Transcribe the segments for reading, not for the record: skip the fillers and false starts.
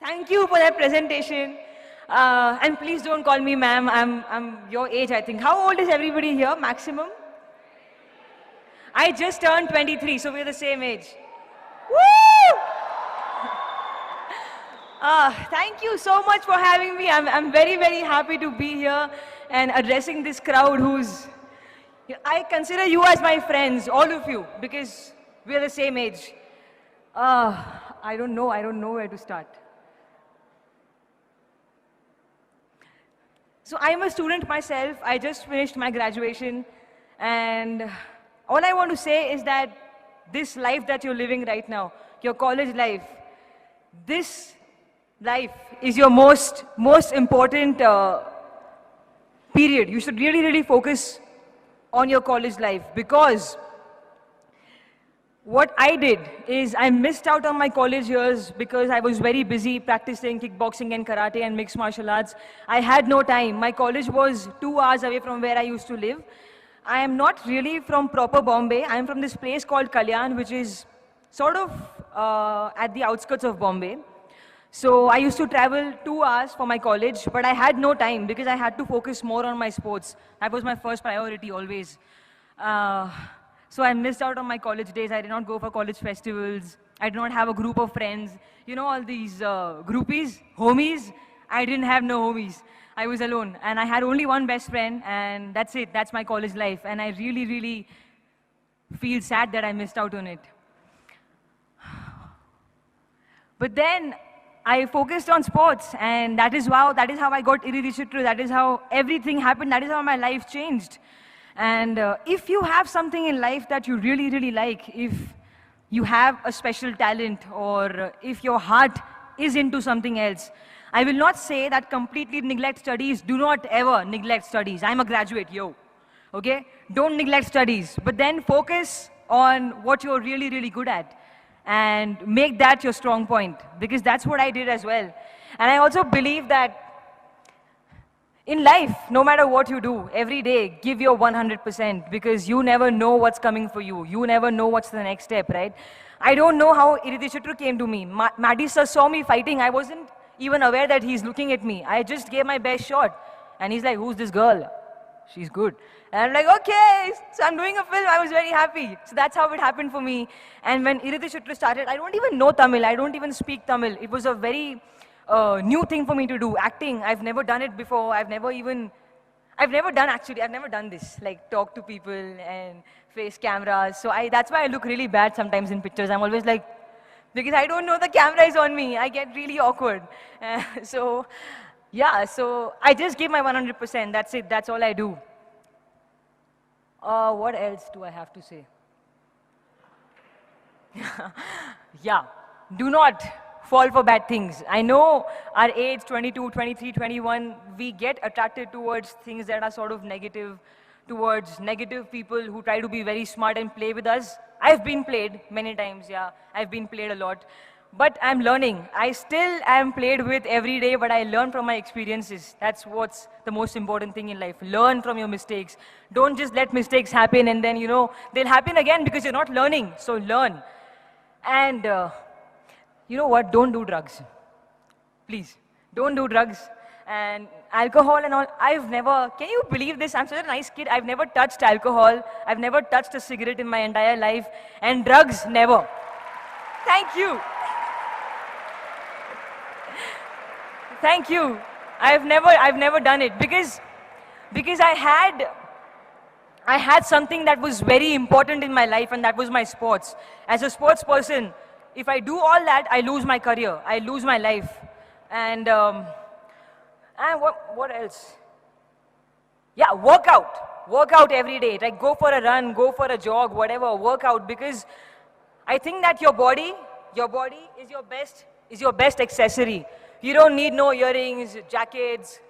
Thank you for that presentation. And please don't call me ma'am. I'm your age, I think. How old is everybody here, maximum? I just turned 23, so we're the same age. Woo! Thank you so much for having me. I'm very, very happy to be here and addressing this crowd who's... I consider you as my friends, all of you, because we're the same age. I don't know where to start. So I'm a student myself. I just finished my graduation. And all I want to say is that this life that you're living right now, your college life, this life is your most important period. You should really, really focus on your college life, because what I did is I missed out on my college years because I was very busy practicing kickboxing and karate and mixed martial arts. I had no time. My college was 2 hours away from where I used to live. I am not really from proper Bombay. I am from this place called Kalyan, which is sort of at the outskirts of Bombay. So I used to travel 2 hours for my college, but I had no time because I had to focus more on my sports. That was my first priority always. So I missed out on my college days. I did not go for college festivals. I did not have a group of friends. You know, all these groupies, homies. I didn't have no homies. I was alone. And I had only one best friend, and that's it. That's my college life. And I really, really feel sad that I missed out on it. But then I focused on sports, and that is how I got Iridishitru. That is how everything happened. That is how my life changed. And if you have something in life that you really, really like, if you have a special talent, or if your heart is into something else, I will not say that completely neglect studies. Do not ever neglect studies. I'm a graduate, yo. Okay? Don't neglect studies. But then focus on what you're really, really good at, and make that your strong point, because that's what I did as well. And I also believe that in life, no matter what you do, every day, give your 100%, because you never know what's coming for you. You never know what's the next step, right? I don't know how Iridishitru came to me. Maddy sir saw me fighting. I wasn't even aware that he's looking at me. I just gave my best shot. And he's like, who's this girl? She's good. And I'm like, okay, so I'm doing a film. I was very happy. So that's how it happened for me. And when Iridishitru started, I don't even know Tamil. I don't even speak Tamil. It was a very new thing for me to do, acting. I've never done it before. I've never done this, like talk to people and face cameras. So that's why I look really bad sometimes in pictures. I'm always like, because I don't know the camera is on me. I get really awkward. So I just give my 100%. That's it. That's all I do. What else do I have to say? Yeah, do not fall for bad things. I know our age, 22, 23, 21, we get attracted towards things that are sort of negative, towards negative people who try to be very smart and play with us. I've been played many times, yeah. I've been played a lot. But I'm learning. I still am played with every day, but I learn from my experiences. That's what's the most important thing in life. Learn from your mistakes. Don't just let mistakes happen and then, they'll happen again because you're not learning. So learn. And you know what? Don't do drugs. Please, don't do drugs. And alcohol and all, can you believe this? I'm such a nice kid. I've never touched alcohol. I've never touched a cigarette in my entire life. And drugs, never. Thank you. Thank you. I've never done it because I had something that was very important in my life, and that was my sports. As a sports person, if I do all that, I lose my career. I lose my life. And what else? Yeah, work out. Work out every day. Like go for a run, go for a jog, whatever. Work out, because I think that your body is your best accessory. You don't need no earrings, jackets,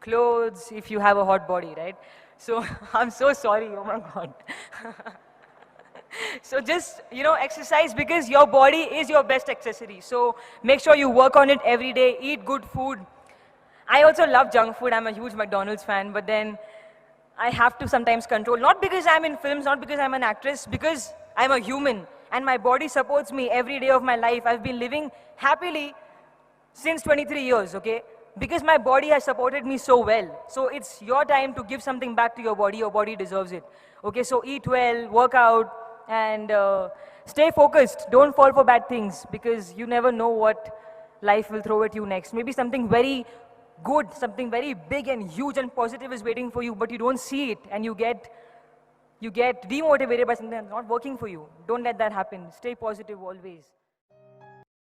clothes if you have a hot body, right? So I'm so sorry. Oh my God. So just, exercise, because your body is your best accessory. So make sure you work on it every day, eat good food. I also love junk food. I'm a huge McDonald's fan, but then I have to sometimes control. Not because I'm in films, not because I'm an actress, because I'm a human and my body supports me every day of my life. I've been living happily since 23 years, okay? Because my body has supported me so well. So it's your time to give something back to your body deserves it. Okay, so eat well, work out, and stay focused. Don't fall for bad things, because you never know what life will throw at you next. Maybe something very good, something very big and huge and positive is waiting for you, but you don't see it, and you get demotivated by something that's not working for you. Don't let that happen. Stay positive always.